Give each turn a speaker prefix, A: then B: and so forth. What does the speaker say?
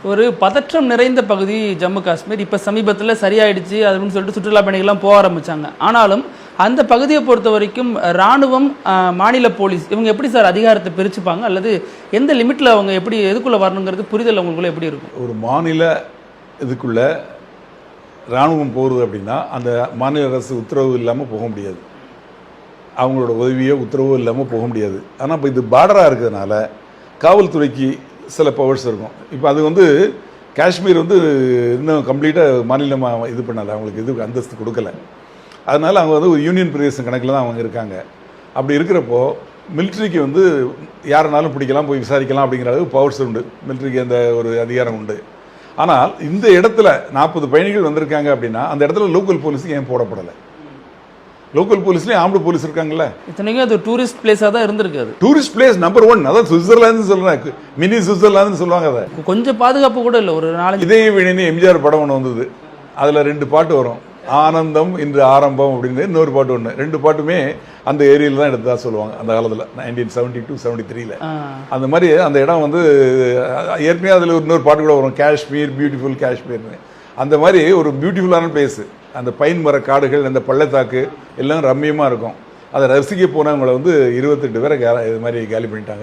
A: ஒரு பதற்றம் நிறைந்த பகுதி ஜம்மு காஷ்மீர். இப்போ சமீபத்தில் சரியாயிடுச்சு அப்படின்னு சொல்லிட்டு சுற்றுலா பயணிகள்லாம் போக ஆரம்பித்தாங்க. ஆனாலும் அந்த பகுதியை பொறுத்த வரைக்கும் இராணுவம், மாநில போலீஸ் இவங்க எப்படி சார் அதிகாரத்தை பிரிச்சுப்பாங்க, அல்லது எந்த லிமிட்டில் அவங்க எப்படி எதுக்குள்ளே வரணுங்கிறது புரிதல் அவங்களுக்குள்ள எப்படி இருக்கும்?
B: ஒரு மாநில இதுக்குள்ள இராணுவம் போகிறது அப்படின்னா அந்த மாநில அரசு உத்தரவு இல்லாமல் போக முடியாது, அவங்களோட உதவியோ உத்தரவோ இல்லாமல் போக முடியாது. ஆனால் இப்போ இது பார்டராக இருக்கிறதுனால காவல்துறைக்கு சில பவர்ஸ் இருக்கும். இப்போ அது காஷ்மீர் இன்னும் கம்ப்ளீட்டாக மாநிலமாக இது பண்ணலை, அவங்களுக்கு இது அந்தஸ்து கொடுக்கல. அதனால் அவங்க ஒரு யூனியன் பிரதேசம் கணக்கில் தான் அவங்க இருக்காங்க. அப்படி இருக்கிறப்போ மிலிட்ரிக்கு யாருனாலும் பிடிக்கலாம், போய் விசாரிக்கலாம் அப்படிங்கிற அளவுக்கு பவர்ஸ் உண்டு, மிலிட்ரிக்கு அந்த ஒரு அதிகாரம் உண்டு. ஆனால் இந்த இடத்துல 40 பயணிகள் வந்திருக்காங்க அப்படின்னா அந்த இடத்துல லோக்கல் போலீஸுக்கு ஏன் போடப்படலை? லோக்கல் போலீஸ்லேயும் ஆம்பளை போலீஸ் இருக்காங்கல்ல.
A: இத்தனைக்கும் அது டூரிஸ்ட் பிளேஸாக தான் இருந்திருக்கு.
B: டூரிஸ்ட் பிளேஸ் நம்பர் 1, அதான் சுவிட்சர்லாந்து சொல்றாங்க, மினி சுவிட்சர்லாந்து சொல்லுவாங்க. அதை
A: கொஞ்சம் பாதுகாப்பு கூட இல்லை. ஒரு நாளைக்கு
B: இதே விழின்னு எம்ஜிஆர் படம் ஒன்று வந்தது, அதில் 2 பாட்டு வரும், ஆனந்தம் இன்று ஆரம்பம் அப்படின்னு இன்னொரு பாட்டு ஒன்று. 2 பாட்டுமே அந்த ஏரியாவில் தான் எடுத்ததா சொல்லுவாங்க அந்த காலத்தில், 1972-73. அந்த மாதிரி அந்த இடம் ஏற்கனவே அதில் இன்னொரு பாட்டு கூட வரும், காஷ்மீர் பியூட்டிஃபுல் காஷ்மீர்னு. அந்த மாதிரி ஒரு பியூட்டிஃபுல்லான பிளேஸு. அந்த பைன் மர காடுகள், அந்த பள்ளத்தாக்கு எல்லாம் ரம்மியமாக இருக்கும். அதை ரசிக்க போனவங்களை 28 பேரை இது மாதிரி காலி பண்ணிட்டாங்க.